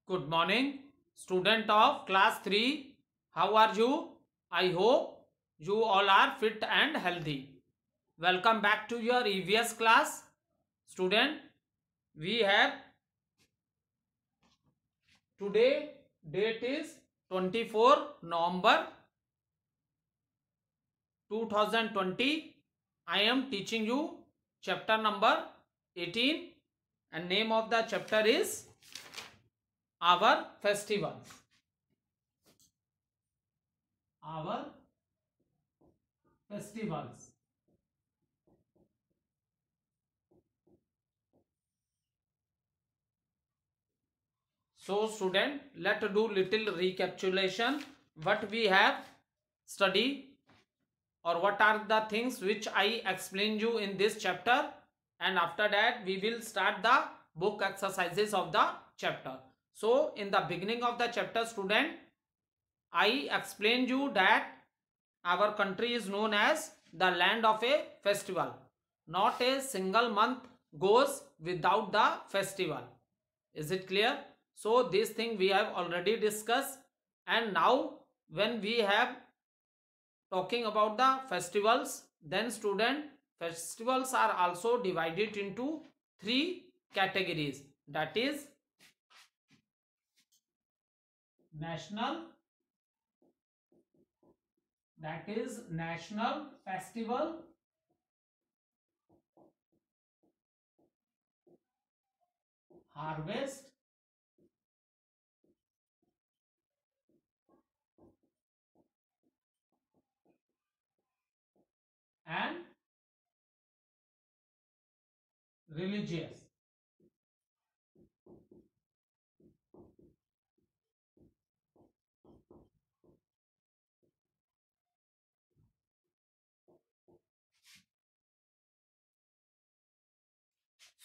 Good morning, student of class 3. How are you? I hope you all are fit and healthy. Welcome back to your EVS class. Student, we have today date is 24 November 2020. I am teaching you chapter number 18 and name of the chapter is Our Festivals. Our Festivals. So student, let's do little recapitulation what we have studied or what are the things which I explained you in this chapter, and after that we will start the book exercises of the chapter. So in the beginning of the chapter, student, I explained you that our country is known as the land of a festival. Not a single month goes without the festival. Is it clear? So this thing we have already discussed, and now when we have talking about the festivals, then student, festivals are also divided into three categories, that is national festival, harvest and religious.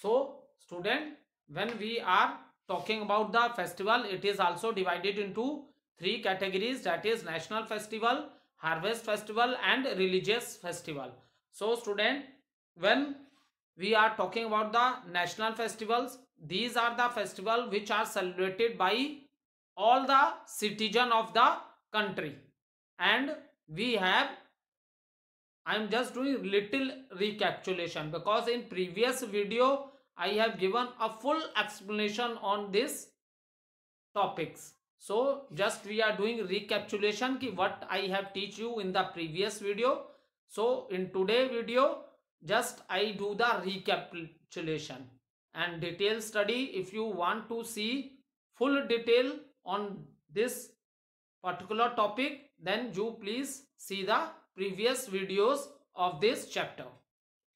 So student, when we are talking about the festival, it is also divided into three categories, that is national festival, harvest festival and religious festival. So student, when we are talking about the national festivals, these are the festivals which are celebrated by all the citizen of the country, and we have, I am just doing little recapitulation because in previous video I have given a full explanation on this topics. So just we are doing recapitulation ki what I have teach you in the previous video. So in today video just I do the recapitulation and detailed study. If you want to see full detail on this particular topic, then you please see the previous videos of this chapter.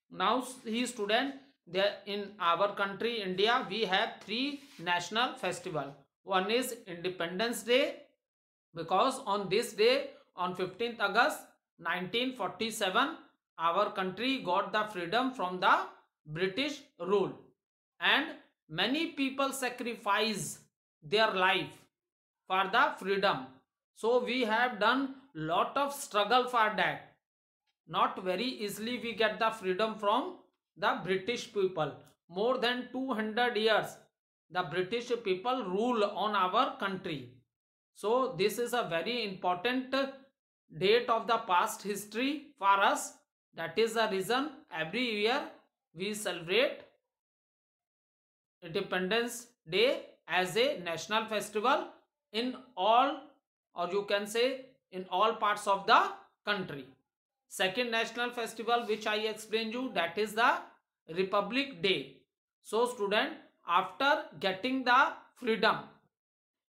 Now he student, there in our country India we have three national festival. One is Independence Day, because on this day, on 15th August 1947, our country got the freedom from the British rule, and many people sacrifice their life for the freedom. So we have done lot of struggle for that. Not very easily we get the freedom from the British people. More than 200 years the British people rule on our country. So this is a very important date of the past history for us. That is the reason every year we celebrate Independence Day as a national festival in all, or you can say in all parts of the country. Second national festival which I explained you, that is the Republic Day. So student, after getting the freedom,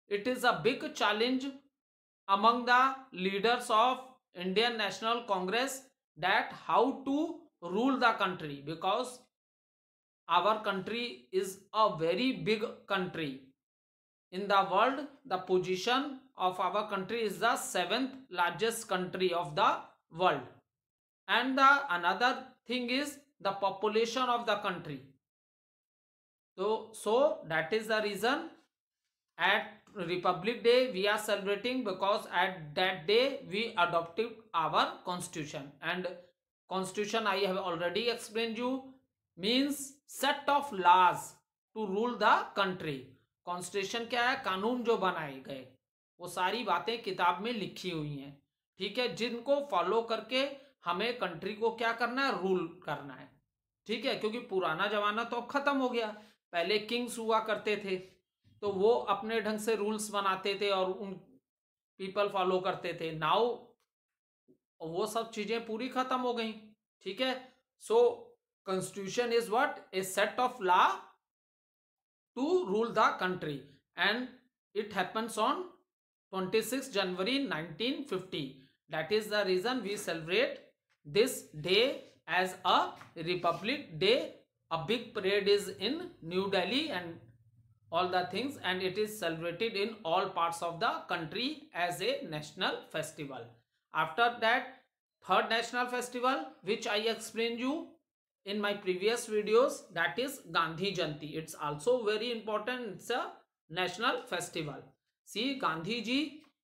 it is a big challenge among the leaders of Indian National Congress that how to rule the country, because our country is a very big country. In the world, the position of our country is the 7th largest country of the world. And the another thing is the population of the country. So that is the reason at Republic Day we are celebrating, because at that day we adopted our constitution, and constitution I have already explained you means set of laws to rule the country. Constitution क्या है, कानून जो बनाए गए, वो सारी बातें किताब में लिखी हुई हैं, ठीक है, जिनको फॉलो करके हमें कंट्री को क्या करना है, रूल करना है, ठीक है। क्योंकि पुराना जमाना तो अब खत्म हो गया, पहले किंग्स हुआ करते थे, तो वो अपने ढंग से रूल्स बनाते थे और उन पीपल फॉलो करते थे। नाउ वो सब चीजें पूरी खत्म हो गई, ठीक है। So constitution is what, a set of law to rule the country, and it happens on 26 January 1950. That is the reason we celebrate this day as a Republic Day. A big parade is in New Delhi and all the things, and it is celebrated in all parts of the country as a national festival. After that, third national festival which I explained you in my previous videos, that is Gandhi Jayanti. It's also very important, it's a national festival. See, Gandhi ji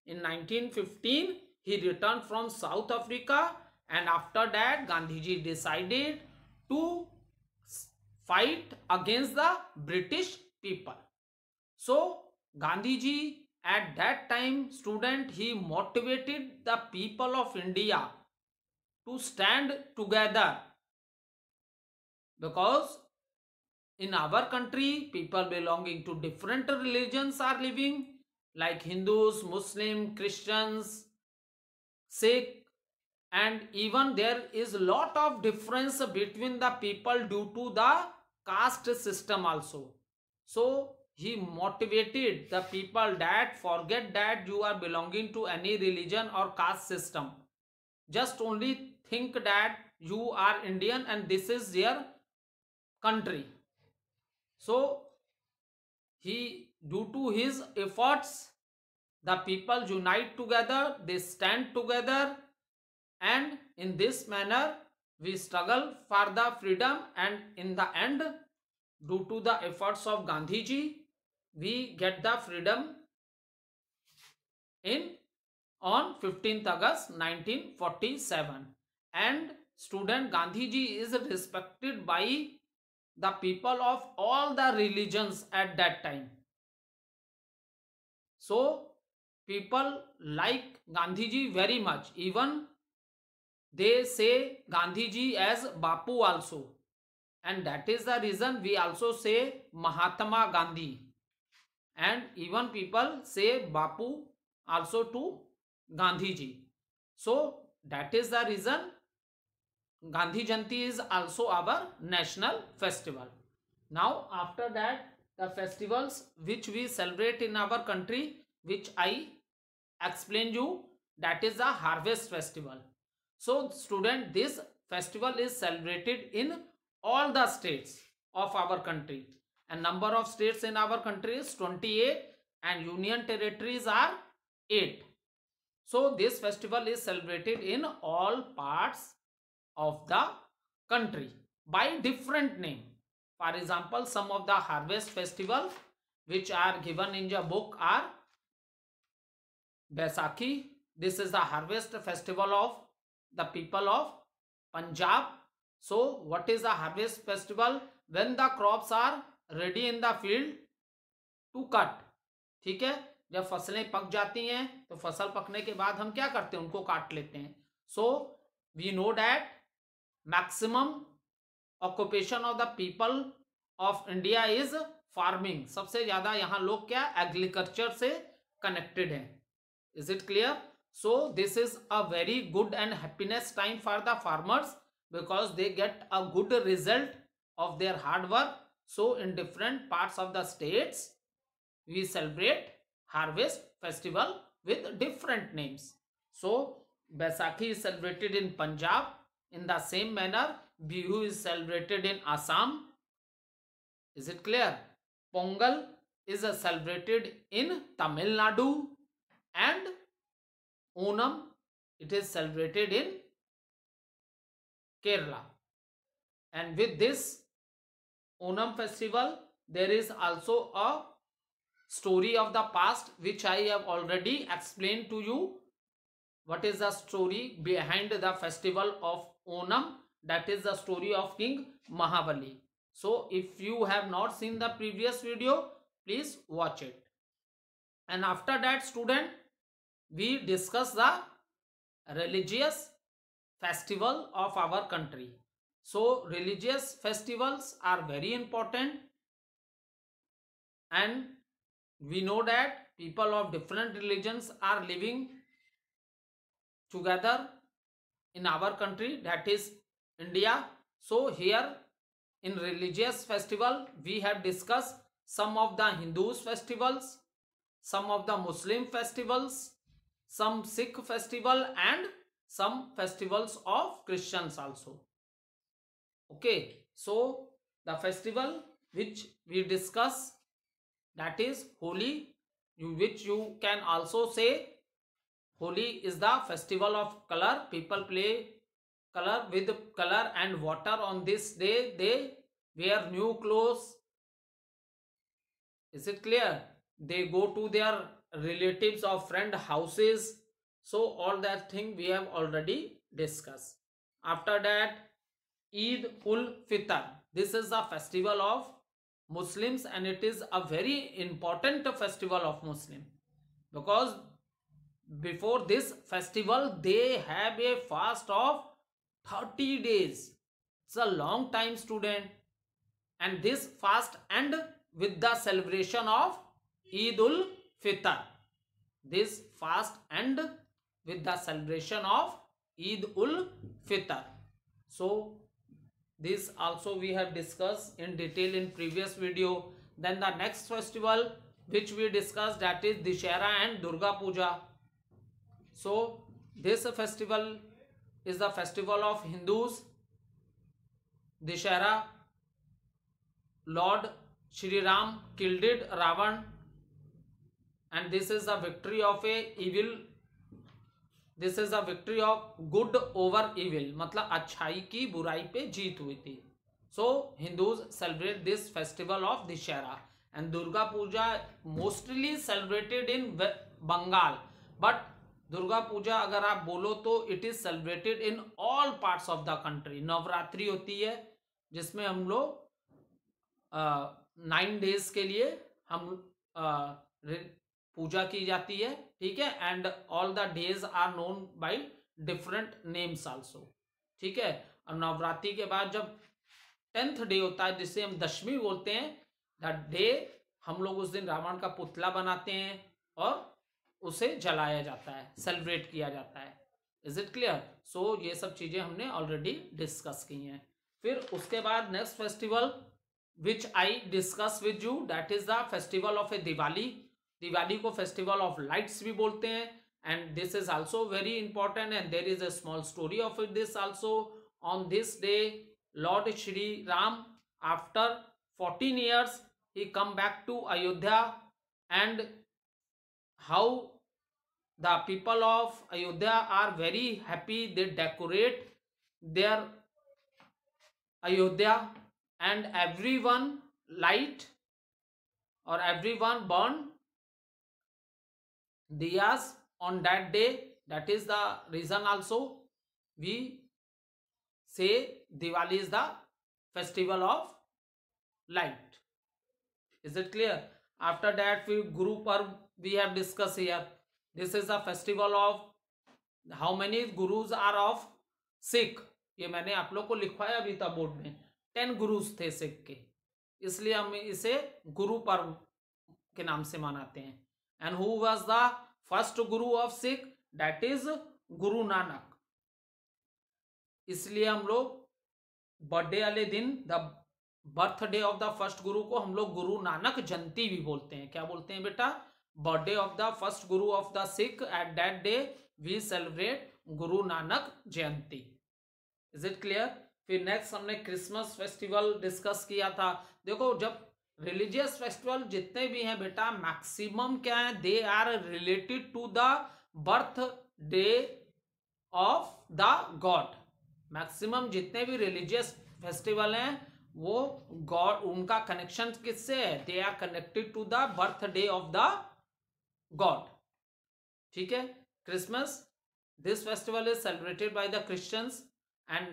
in 1915 he returned from South Africa, and after that Gandhi ji decided to fight against the British people. So Gandhi ji at that time, student, he motivated the people of India to stand together, because in our country people belonging to different religions are living, like Hindus, Muslim, Christians, Sikh, and even there is a lot of difference between the people due to the caste system also. So he motivated the people that forget that you are belonging to any religion or caste system, just only think that you are Indian and this is your country. So he, due to his efforts, the people unite together, they stand together, and in this manner we struggle for the freedom, and in the end, due to the efforts of Gandhi ji, we get the freedom in on 15th August 1947. And student, Gandhi ji is respected by the people of all the religions at that time. So people like Gandhi ji very much, even they say Gandhi ji as Bapu also, and that is the reason we also say Mahatma Gandhi, and even people say Bapu also to Gandhi ji. So that is the reason Gandhi Jayanti is also our national festival. Now after that, the festivals which we celebrate in our country, which I explained you, that is the harvest festival. So student, this festival is celebrated in all the states of our country, and number of states in our country is 28 and union territories are 8. So this festival is celebrated in all parts of the country by different name. For example, some of the harvest festival which are given in the book are Baisakhi. This is the harvest festival of the people of Punjab. So what is the harvest festival? When the crops are ready in the field to cut. ठीक है, जब फसलें पक जाती हैं तो फसल पकने के बाद हम क्या करते हैं, उनको काट लेते हैं. So we know that maximum occupation of the people of India is farming. सबसे ज्यादा यहाँ लोग क्या एग्रीकल्चर से कनेक्टेड हैं. Is it clear? So this is a very good and happiness time for the farmers, because they get a good result of their hard work. So in different parts of the states we celebrate harvest festival with different names. So Baisakhi is celebrated in Punjab. In the same manner, Bihu is celebrated in Assam. Is it clear? Pongal is celebrated in Tamil Nadu, and Onam, it is celebrated in Kerala. And with this Onam festival, there is also a story of the past which I have already explained to you. What is the story behind the festival of Onam? That is the story of King Mahabali. So if you have not seen the previous video, Please watch it. And after that, student, we discuss the religious festival of our country. So religious festivals are very important, and we know that people of different religions are living together in our country, that is India. So here in religious festival we have discussed some of the Hindus festivals, some of the Muslim festivals, some Sikh festival, and some festivals of Christians also. Okay, so the festival which we discuss, that is Holi, which you can also say Holi is the festival of color. People play color with color and water. On this day they wear new clothes. Is it clear? They go to their relatives or friend houses. So all that thing we have already discussed. After that, Eid ul Fitr. This is the festival of Muslims, and it is a very important festival of Muslim, because before this festival they have a fast of 30 days. It's a long time, student. And this fast end with the celebration of Eid ul Fitr. This fast end with the celebration of Eid ul Fitr. So this also we have discussed in detail in previous video. Then the next festival which we discussed, that is Dussehra and Durga Puja. So this festival is the festival of Hindus. Dussehra, Lord Shri Ram killed Ravan, and this is the victory of a evil. This is a victory of good over evil, मतलब अच्छाई की बुराई पे जीत हुई थी. So Hindus celebrate this festival of Dussehra, and Durga Puja mostly celebrated in Bengal. But Durga Puja अगर आप बोलो तो it is celebrated in all parts of the country. Navratri होती है जिसमें हम लोग 9 days के लिए हम पूजा की जाती है, ठीक है. And all the days are known by different names also, ठीक है. और नवरात्रि के बाद जब 10th डे होता है, जिसे हम दशमी बोलते हैं, दैट डे हम लोग उस दिन रावण का पुतला बनाते हैं और उसे जलाया जाता है, सेलिब्रेट किया जाता है. Is it clear? सो ये सब चीजें हमने ऑलरेडी डिस्कस की हैं. फिर उसके बाद next festival which I discuss with you, that is the festival of a Diwali. Diwali को फेस्टिवल ऑफ लाइट्स भी बोलते हैं, and this is also very important, and there is a small story of this also. On this day lord Shri Ram, after 14 years he come back to Ayodhya, and how the people of Ayodhya are very happy. They decorate their Ayodhya, and everyone light or everyone burn diyas on that day. That is the reason also we say Diwali is the festival of light. Is it clear? After that, Guru Parv we have discussed here. This is a festival of how many gurus are of Sikh. ये मैंने आप लोग को लिखवाया भी था board में. 10 गुरुज थे सिख के, इसलिए हम इसे गुरु पर्व के नाम से मनाते हैं. And who was the first guru of Sikh? That is Guru Nanak. इसलिए हम लोग बर्थडे वाले दिन, the birthday of the first गुरु को हम लोग गुरु नानक जयंती भी बोलते हैं. क्या बोलते हैं बेटा? Birthday of the first guru of the Sikh. At that day we celebrate Guru Nanak Jayanti. Is it clear? फिर नेक्स्ट हमने क्रिसमस फेस्टिवल डिस्कस किया था. देखो, जब रिलीजियस फेस्टिवल जितने भी हैं बेटा, मैक्सिमम क्या है, they are related to the birth day of the god. Maximum जितने भी रिलीजियस फेस्टिवल हैं वो गॉड, उनका कनेक्शन किससे है? They are connected to the birth day of the god. ठीक है. Christmas, this festival is celebrated by the Christians, and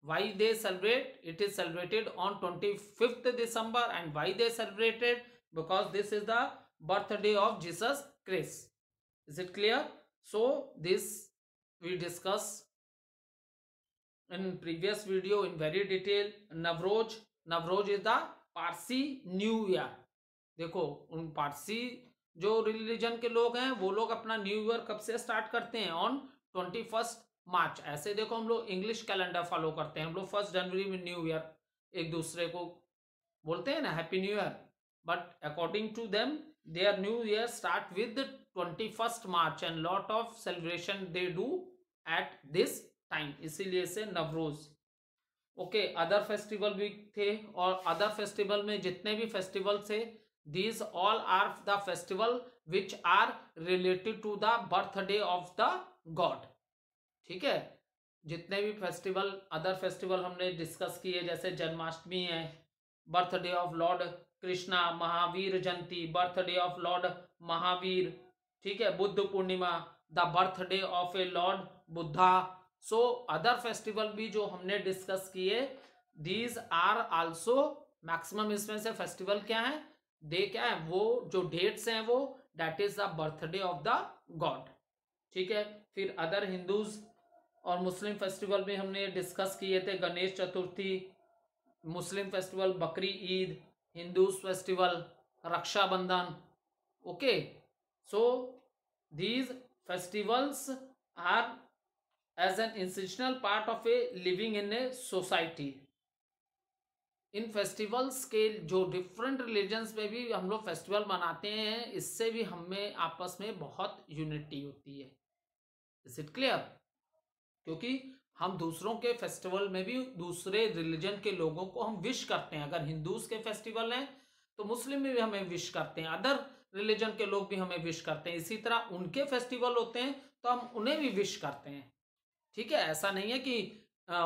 why they celebrate? It is celebrated on 25th December. And why they celebrated? because this is the birthday of Jesus Christ. Is it clear? So this we discuss in previous video in very detail. Navroz is the Parsi new year. देखो उन पारसी जो religion के लोग हैं वो लोग अपना new year कब से स्टार्ट करते हैं? ऑन 21 मार्च. ऐसे देखो हम लोग इंग्लिश कैलेंडर फॉलो करते हैं, हम लोग 1 जनवरी में न्यू ईयर एक दूसरे को बोलते हैं ना happy new year, but according to them their new year start with 21 March and lot of celebration they do at this time, इसीलिए से नवरोज. ओके, अदर फेस्टिवल भी थे, और अदर फेस्टिवल में जितने भी फेस्टिवल थे, these all are the festival which are related to the birthday of the god. ठीक है, जितने भी फेस्टिवल अदर फेस्टिवल हमने डिस्कस किए, जैसे जन्माष्टमी है, birthday of lord Krishna, Mahavir Jayanti, birthday of lord Mahavir. ठीक है, Buddha Purnima, the birthday of a lord Buddha. So other festival भी जो हमने डिस्कस किए, दीज आर आल्सो मैक्सिमम. इसमें से फेस्टिवल क्या है, दे क्या है, वो जो डेट्स हैं वो that is the birthday of the god. ठीक है, फिर अदर हिंदूज और मुस्लिम फेस्टिवल भी हमने डिस्कस किए थे. Ganesh Chaturthi, Muslim festival Bakri Eid, Hindus festival Rakshabandhan. Okay, so these festivals are as an essential part of a living in a society. इन फेस्टिवल्स के जो डिफरेंट रिलीजन्स में भी हम लोग फेस्टिवल मनाते हैं, इससे भी हमें आपस में बहुत यूनिटी होती है. Is it clear? क्योंकि हम दूसरों के फेस्टिवल में भी दूसरे रिलीजन के लोगों को हम विश करते हैं. अगर हिंदूज के फेस्टिवल हैं तो मुस्लिम में भी हमें विश करते हैं, अदर रिलीजन के लोग भी हमें विश करते हैं. इसी तरह उनके फेस्टिवल होते हैं तो हम उन्हें भी विश करते हैं. ठीक है, ऐसा नहीं है कि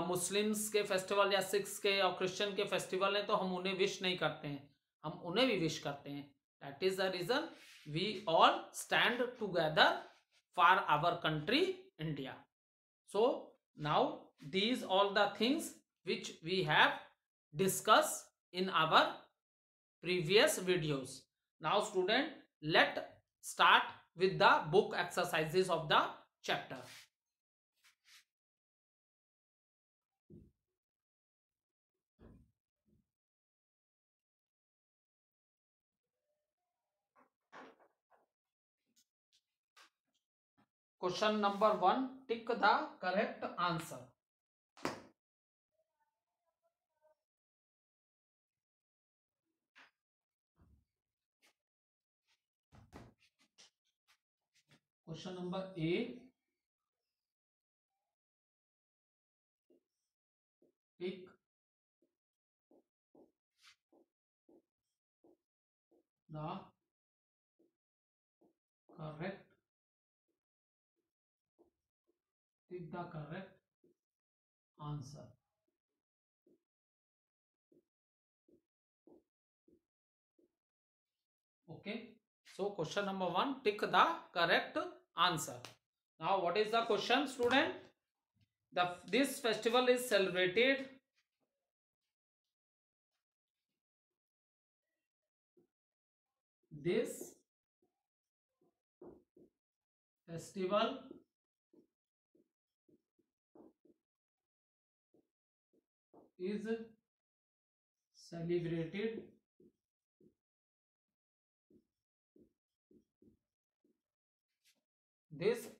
मुस्लिम्स के फेस्टिवल या सिख्स के और क्रिश्चियन के फेस्टिवल हैं तो हम उन्हें विश नहीं करते हैं, हम उन्हें भी विश करते हैं. That is the reason we all stand together for our country India. So now these all the things which we have discussed in our previous videos. Now student, let start with the book exercises of the chapter. Question number 1, tick the correct answer. Question number A, tick the correct, tick the correct answer. Okay, so question number 1, tick the correct answer. Now what is the question student? This festival is celebrated this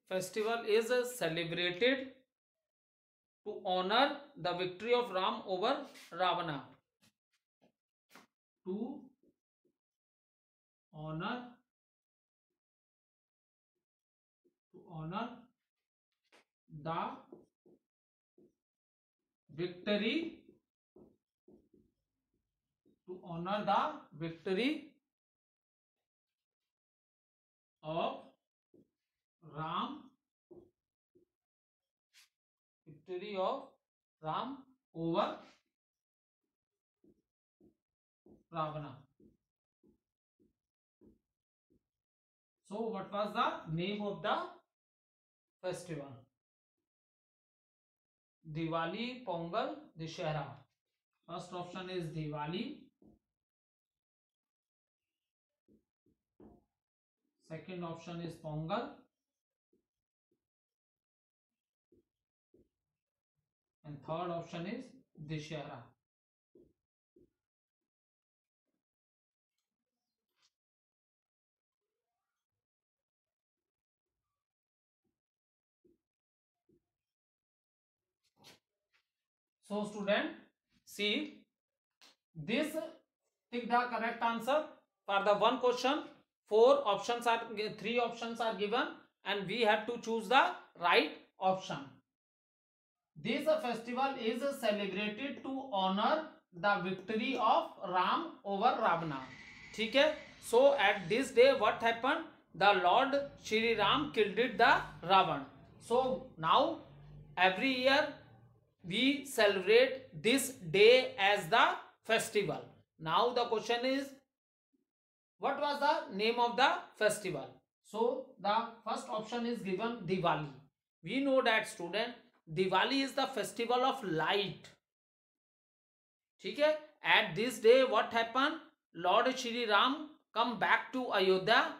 festival is celebrated to honor the victory of Ram over Ravana. To honor the victory, to honor the victory of Ram, victory of Ram over Ravana. So what was the name of the festival? Diwali, Pongal, Dussehra. First option is Diwali. Second option is Pongal. And third option is Dishera. So student, see this, take the correct answer for the one question. Three options are given and we have to choose the right option. This festival is celebrated to honor the victory of Ram over Ravana. ठीक है? So at this day what happened? The Lord Shri Ram killed the Ravan. So now every year we celebrate this day as the festival. Now the question is, what was the name of the festival? So the first option is given Diwali. We know that student, Diwali is the festival of light. ठीक है? At this day what happened? Lord Shri Ram come back to Ayodhya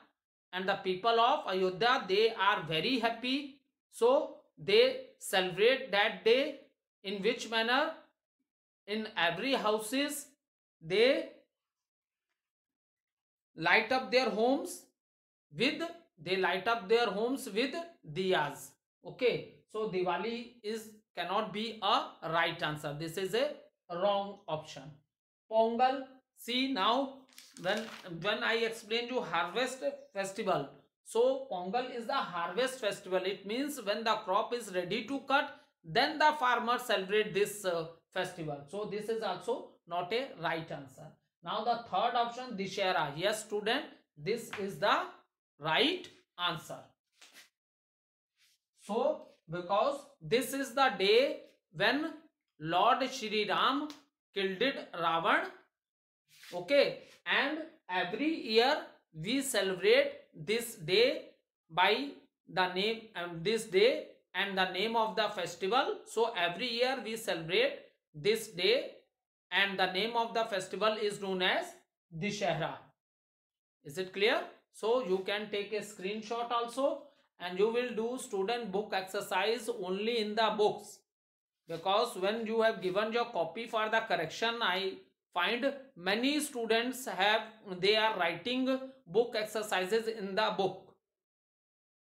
and the people of Ayodhya, they are very happy. So they celebrate that day. In which manner? In every houses they light up their homes with diyas. Okay, so Diwali cannot be a right answer. This is a wrong option. Pongal. See now, when I explain you harvest festival, so Pongal is the harvest festival. It means when the crop is ready to cut, then the farmers celebrate this festival. So this is also not a right answer. Now the third option, Dishera. Yes student, this is the right answer. So because this is the day when Lord Shri Ram killed Ravan. Okay, and every year we celebrate this day by the name this day and the name of the festival. So every year we celebrate this day and the name of the festival is known as Dishera. Is it clear? So you can take a screenshot also and you will do student book exercise only in the books, because when you have given your copy for the correction, I find many students they are writing book exercises in the book.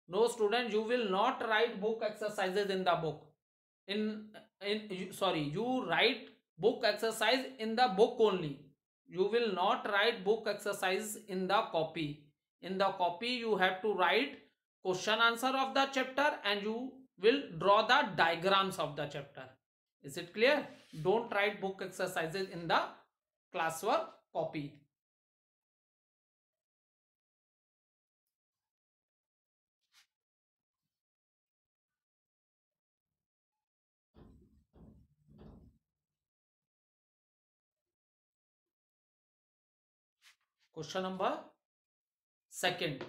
No student, you will not write book exercises in the book. You write book exercise in the book only. You will not write book exercise in the copy. In the copy you have to write question answer of the chapter and you will draw the diagrams of the chapter. Is it clear? Don't write book exercises in the classwork copy. Question number second.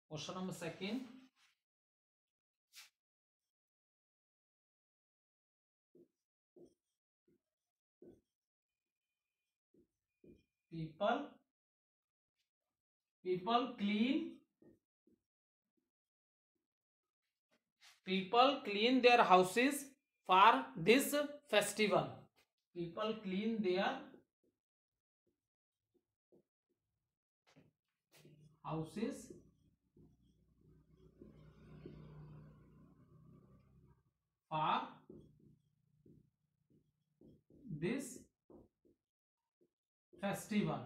Question number second. People clean their houses for this festival. People clean their houses for this festival.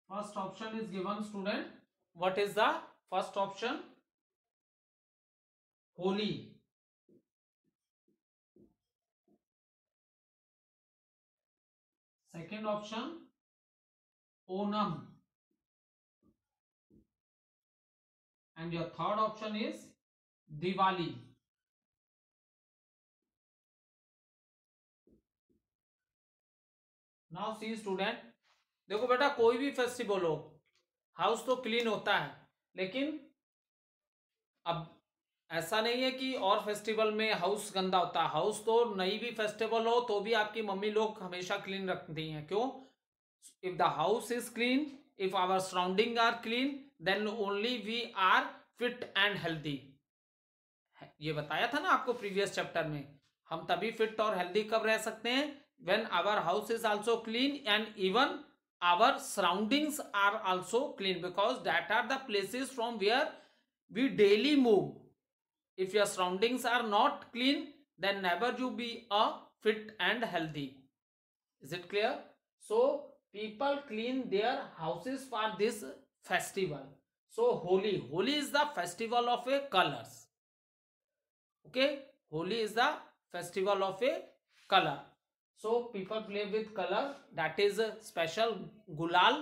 First option is given student. What is the first option? Holi. Second option, Onam. And your third option is Diwali. Now see student, देखो बेटा कोई भी festival हो, house तो clean होता है, लेकिन अब ऐसा नहीं है कि और फेस्टिवल में हाउस गंदा होता है। हाउस तो नई भी फेस्टिवल हो तो भी आपकी मम्मी लोग हमेशा क्लीन रखती हैं। क्यों? If the house is clean, if our surrounding are clean, then only we are fit and healthy. ये बताया था ना आपको प्रीवियस चैप्टर में, हम तभी फिट और हेल्दी कब रह सकते हैं, when our house is also clean and even our surroundings are also clean, because that are the places from where we daily move. If your surroundings are not clean, then never you be a fit and healthy. Is it clear? So people clean their houses for this festival. So Holi is the festival of a colors. Okay, Holi is the festival of a color. So people play with color, that is a special gulal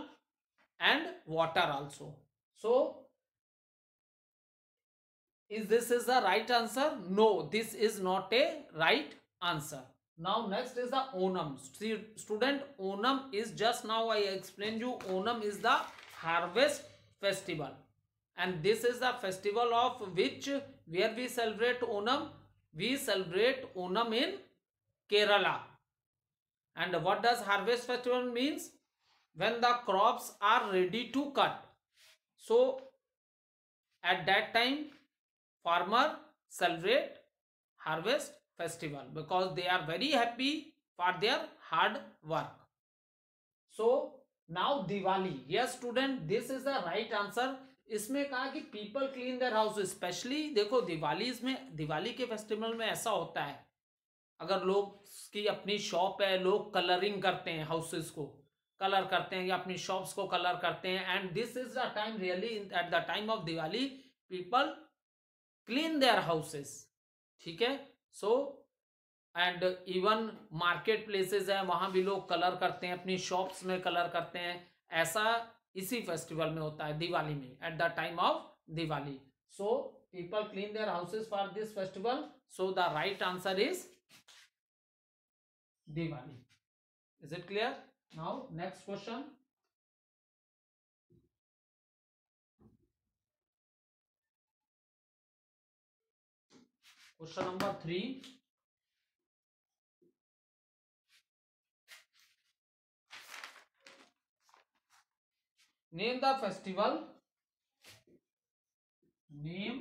and water also. So this is the right answer? No, this is not a right answer. Now next is the Onam. Student, Onam is, just now I explained you, Onam is the harvest festival, and this is the festival of which, where we celebrate Onam. We celebrate Onam in Kerala. And what does harvest festival means? When the crops are ready to cut, so at that time farmer celebrate harvest festival because they are very happy for their hard work. So now Diwali. Yes student, this is the right answer. इसमें कहा कि people clean their house, specially देखो दिवाली में, दिवाली के festival में ऐसा होता है, अगर लोग की अपनी शॉप है, लोग कलरिंग करते हैं, हाउसेस को कलर करते हैं या अपनी शॉप्स को कलर करते हैं, and this is the time really, at the time of Diwali people clean their houses. ठीक है. So and even market places है, वहां भी लोग कलर करते हैं, अपनी शॉप्स में कलर करते हैं. ऐसा इसी फेस्टिवल में होता है, दिवाली में, at the time of Diwali. So people clean their houses for this festival. So the right answer is Diwali. Is it clear? Now next question. Question number 3. Name the festival. Name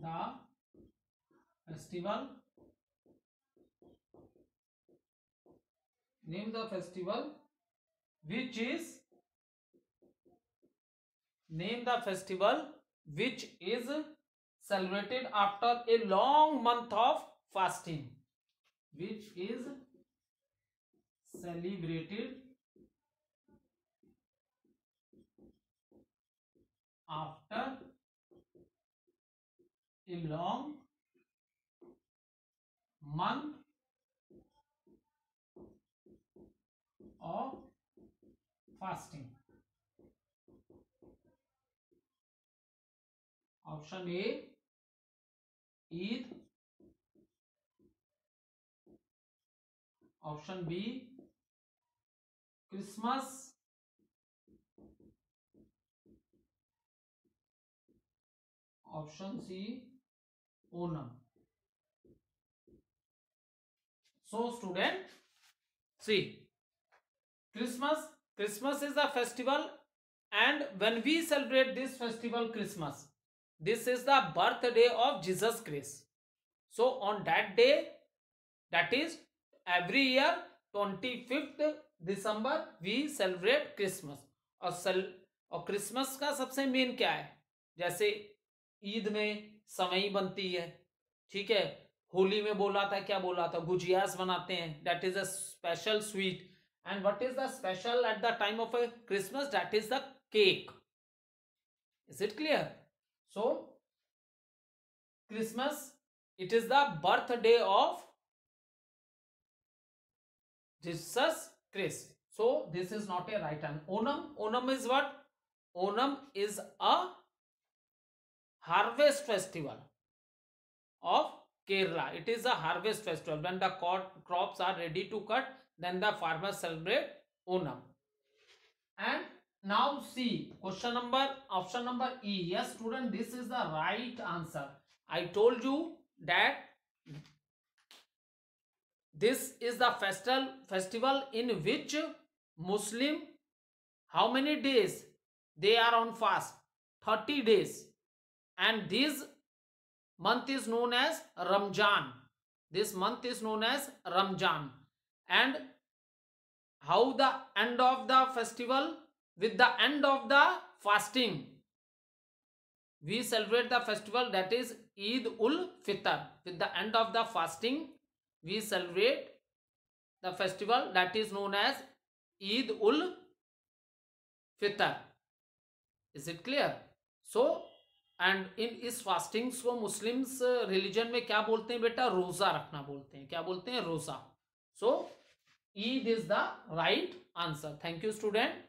the festival. Name the festival which is. Name the festival which is celebrated after a long month of fasting. Which is celebrated after a long month of fasting. Option A, Eid. Option B, Christmas. Option C, Onam. So student, see, Christmas is the festival, and when we celebrate this festival Christmas, this is the birthday of Jesus Christ. So on that day, that is every year 25th December we celebrate Christmas. और Christmas का सबसे main क्या है, जैसे ईद में सवई बनती है, ठीक है, होली में बोला था, क्या बोला था, गुजियास बनाते हैं, that is a special sweet. And what is the special at the time of Christmas? That is the cake. Is it clear? So Christmas, it is the birthday of Jesus Christ. So this is not a right answer. Onam is what? Onam is a harvest festival of Kerala. It is a harvest festival. When the crops are ready to cut, then the farmers celebrate Onam. And Now see question number, option number E. Yes student, this is the right answer. I told you that this is the festival in which Muslim, how many days they are on fast? 30 days. And this month is known as Ramjan. This month is known as Ramjan. And how the end of the festival? With the end of the fasting, we celebrate the festival, that is Eid ul Fitr. With the end of the fasting, we celebrate the festival that is known as Eid ul Fitr. Is it clear? So, and in इस फास्टिंग्स को Muslims religion में क्या बोलते हैं बेटा? रोजा रखना बोलते हैं. क्या बोलते हैं? रोजा. So Eid is the right answer. Thank you student.